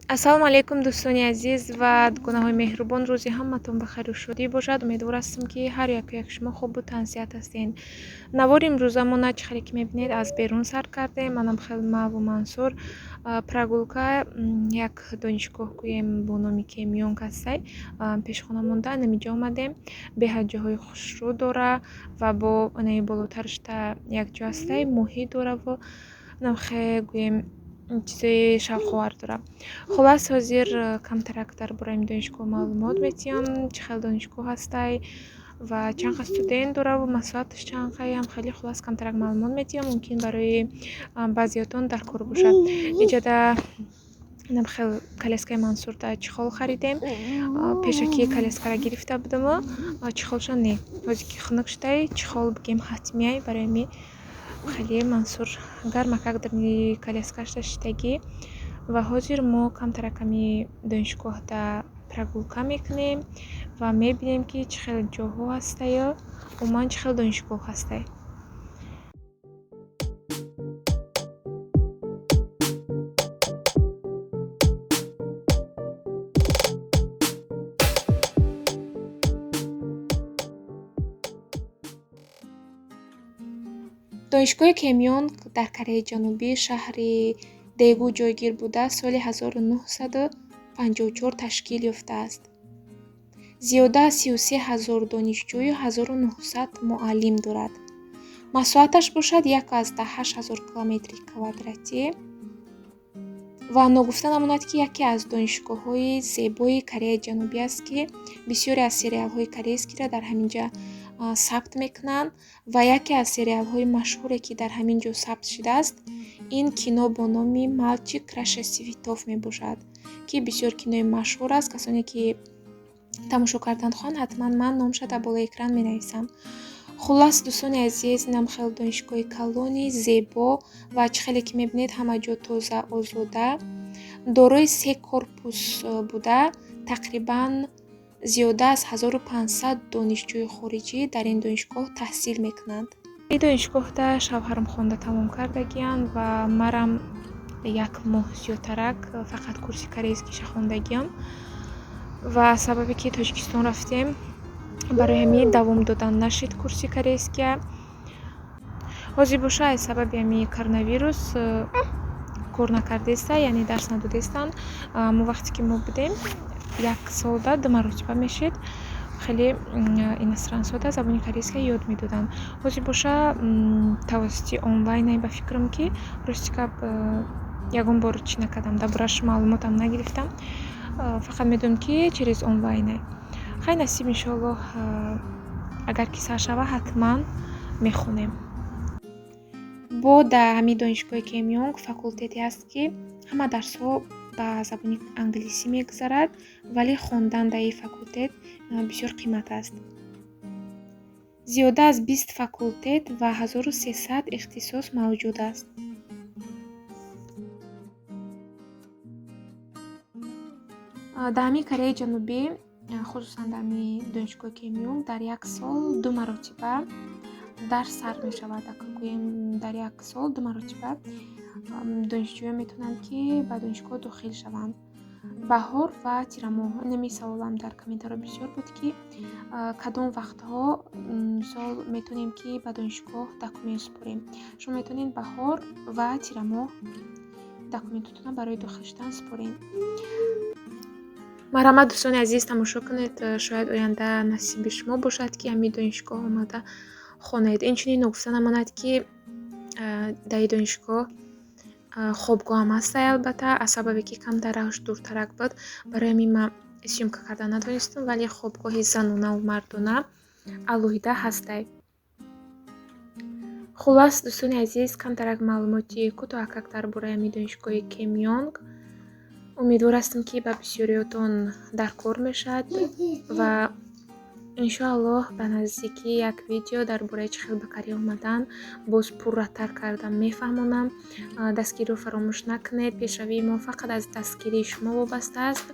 ассалому алайкум дӯстони азиз ва гунаҳои меҳрубон, рӯзи ҳаматон ба хайру шодӣ бошад. Умедвор ҳастам, ки ҳар як шумо хубу тансият ҳастед. Навори имрӯзамона чӣ хеле ки мебинед, аз берун сар кардем. Манам Хелмаву Мансур прогулка як донишгоҳ гӯем бо номи Кемионг ҳастай. Пешхона монда намиҷа омадем. Беҳад ҷоҳои хушрӯ дора ва бо онаи болотараш та як ҷо ҳастай моҳӣ дора ва намхе гӯем чизои шавқовар дора. Хулас ҳозир камтарак дар бораи донишгоҳ маълумот метиҳам, чӣ хел донишгоҳ ҳастай ва чанд ха студент дора ва масоаташ чанд хаям. Хеле хулас камтарак маълумот метиҳам, мумкин барои баъзиётон дар кор бошад. Иҷада намхел калескаи Мансурда чихол харидем. Пешакӣ калескара гирифта будаму чихолша не. Ҳозир ки хунук шудай чихол бигем ҳатмияй барои ми хеле Мансур гармакак дар калескашда шидагӣ. Ва ҳозир мо камтараками донишгоҳда прогулка мекунем ва мебинем, ки чӣ хел ҷоҳо ҳастаю, умуман чӣ хел донишгоҳ ҳастай. донишгоҳи Кемионг дар Кореяи Ҷанубӣ шаҳри Дэгу ҷойгир буда соли 1954 ташкил ёфтааст. Зиёда аз 33 000 донишҷӯю 1900 муаллим дорад. масоаташ бошад 1,8 000 километри квадратӣ ва ногуфта намонад, ки яке аз донишгоҳҳои зебои Кореяи Ҷанубӣ аст, ки бисёре аз сериалҳои корейскиро дар ҳамин ҷа сабт мекунанд ва яке аз сериалҳои машҳуре, ки дар ҳамин ҷо сабт шудааст, ин кино бо номи Мальчик краше свитов мебошад, ки бисёр кинои машҳур аст. Касоне ки тамошо кардан хоҳанд, ҳатман ман номша дар болои экран менависам. хулас дӯстони азиз, инам хел донишгоҳи калони зебо ва чӣ хеле ки мебинед ҳама ҷо тоза озода дорои 3 корпус буда тақрибан зиёда аз 1500 донишҷӯи хориҷӣ дар ин донишгоҳ таҳсил мекунанд. ин донишгоҳда шавҳарам хонда тамом кардагиам ва марам як моҳ зиёдтарак фақат курси корейскиша хондагиам ва сабабе ки Тоҷикистон рафтем, барои ҳамин давом додан нашид курси корейския. ҳозир боша аз сабаби ҳамин коронавирус кор накардеста, яъне дарс надодестан. Мо вақте ки мо будем як солда 2 маротиба мешид хеле иностранцода забони корейския ёд медоданд. ҳозир боша тавассути онлайнай ба фикрам, ки рости гап ягон бор чӣ накардам, дар бораш маълумотам нагирифтам. Фақат медонам, ки через онлайнай. Хай насиб иншоаллоҳ, агар ки сар шава ҳатман мехонем. бо дар ҳамин донишгоҳи Кемионг факултете аст, ки ҳама дарсҳо ба забони англисӣ мегузарад, вале хондан дар ин факултет бисёр қимат аст. зиёда аз 20 факултет ва 1300 ихтисос мавҷуд аст. дар ҳамин Кореяи Ҷанубӣ, хусусан дар ҳамин донишгоҳи Кемионг дар як сол 2 маротиба дарс сар мешавад. Ако гӯем дар як сол 2 маротиба донишҷӯён метавонанд, ки ба донишгоҳ дохил шаванд. баҳор ва тирамоҳ. Инами саволам дар комментариҳо бисёр буд, ки кадом вақтҳо мисол метавонем, ки ба донишгоҳ документ супорем. шумо метавонед баҳор ва тирамоҳ документотонро барои дохил шудан супорем. марҳамат дӯстони азиз, тамошо кунед. шояд оянда насиби шумо бошад, ки ҳамин донишгоҳ омада хонед. инчунин ногуфта намонад, ки дар ин донишгоҳ хобгоҳам ҳастай. албатта аз сабабе ки камтар раҳш дуртарак буд, барои ҳамин ман сёмка кардан натавонистам, вале хобгоҳи занонаву мардона алоҳида ҳастай. хулас дӯстони азиз, камтарак маълумоти кӯтоҳакак дар бораи ҳамин донишгоҳи Кемионг. умедвор ҳастам, ки ба бисёриётон дар кор мешавад ва иншоаллоҳ ба наздики як видео дар бораи чӣ хел ба Корея омадан боз пурратар карда мефаҳмонам. дастгириро фаромӯш накунед. пешравии мо фақат аз дастгирии шумо вобаста аст.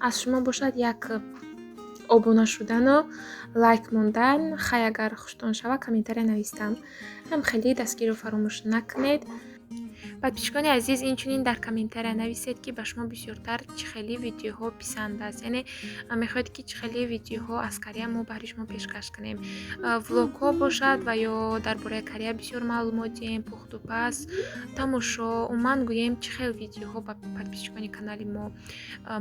аз шумо бошад як обуна шудану лайк мондан. хай агар хуштон шава комментария навистан. ҳам хеле дастгириро фаромӯш накунед. подписчикони азиз, инчунин дар комментария нависед ки ба шумо бисёртар чӣ хели видеоҳо писанд аст, яъне мехоҳед ки чӣ хели видеоҳо аз Корея мо барои шумо пешкаш кунем. Влогҳо бошад ва ё дар бораи Корея бисёр маълумот диҳем, пухту пас, тамошо, умуман гӯем чӣ хел видеоҳо ба подписчикони канали мо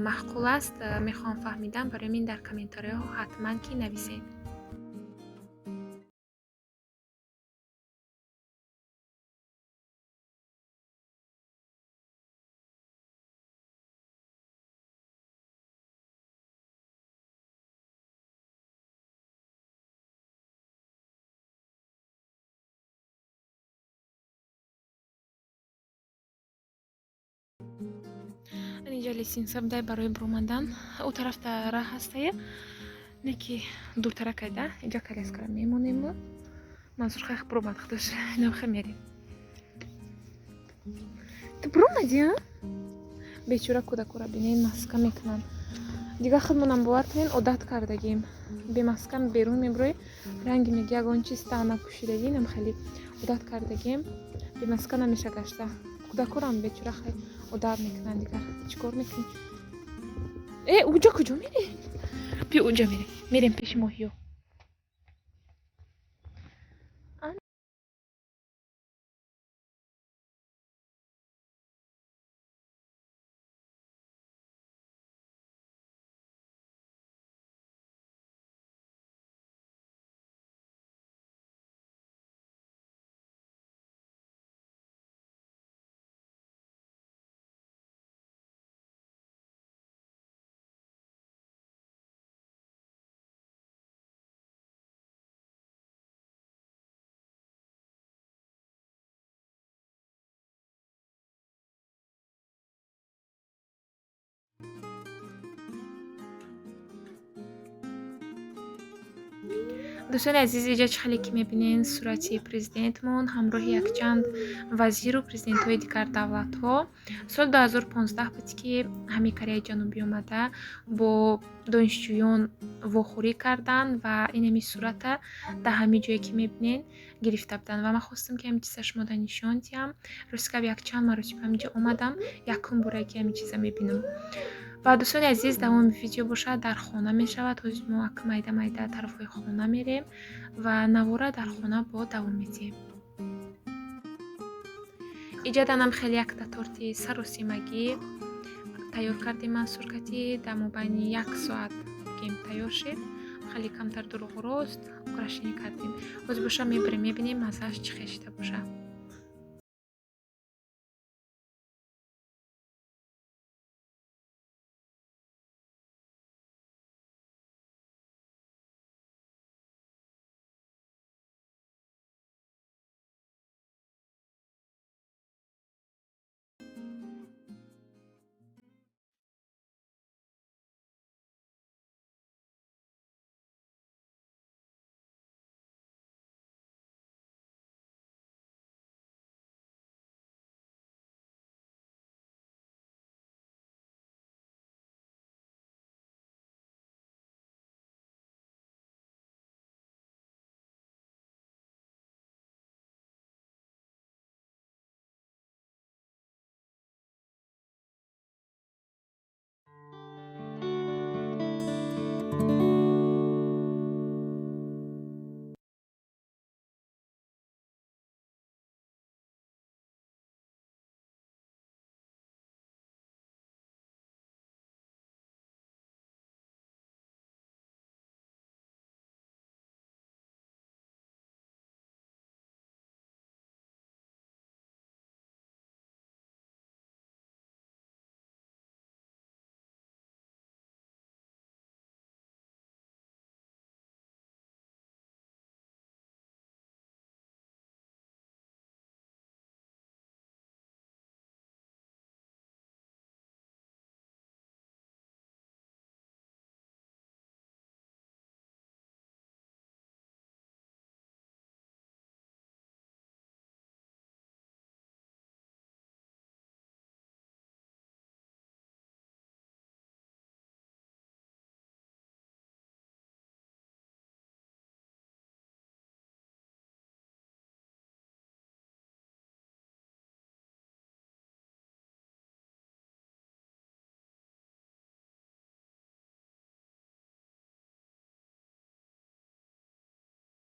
маъқул аст, мехоҳам фаҳмидан. Барои мин дар комментарияҳо ҳатман ки нависед. Инҷа лисинсабдай барои бромадан у тарафта раҳ ҳастая, не ки дуртаракайда инҷа коляскара мемонем мо манзур хайх бромадах дош навха мерем. Ту бромади а? Бечура кӯдакора бинен маска мекунанд. Дигар худмонам бовар кунен, одат кардагим. Бе маска берун меброи, ранги меги ягон чиз та напӯшидаги, нам хеле одат кардагим. Бе маска намеша гашта. Кӯдакорам бечура хай одат мекунанд дигар. Чикор мекунӣ? Уҷа куҷо мерем? Бё уҷа мерем. Мерем пеши моҳиё. дӯстони азиз, иҷа чӣ хеле ки мебинен сурати президентмон ҳамроҳи якчанд вазиру президентҳои дигар давлатҳо. Соли 2015 буд ки ҳамаи Кореяи Ҷанубӣ омада бо донишҷӯён вохӯрӣ карданд ва инами сурата дар ҳамаи ҷое ки мебинен гирифта буданд. Ва ман хостам ки ҳамин чиза шумо нишон диҳам. Рости гап якчанд маротиб ҳаминҷа омадам, якум бора ки ҳамин чиза мебинам. ва дӯстони азиз, давоми видео бошад дар хона мешавад. ҳозир мо майда тарафҳои хона мерем ва навора дар хона бо давом медиҳем. иҷа данам хеле якта торти саросимагӣ тайёр кардем. Мансур кати дар мобайни 1 соат гем тайёр шед. хеле камтар дуруғ рост украшенӣ кардем. ҳозир боша мебарем, мебинем маззааш чӣ хешида боша.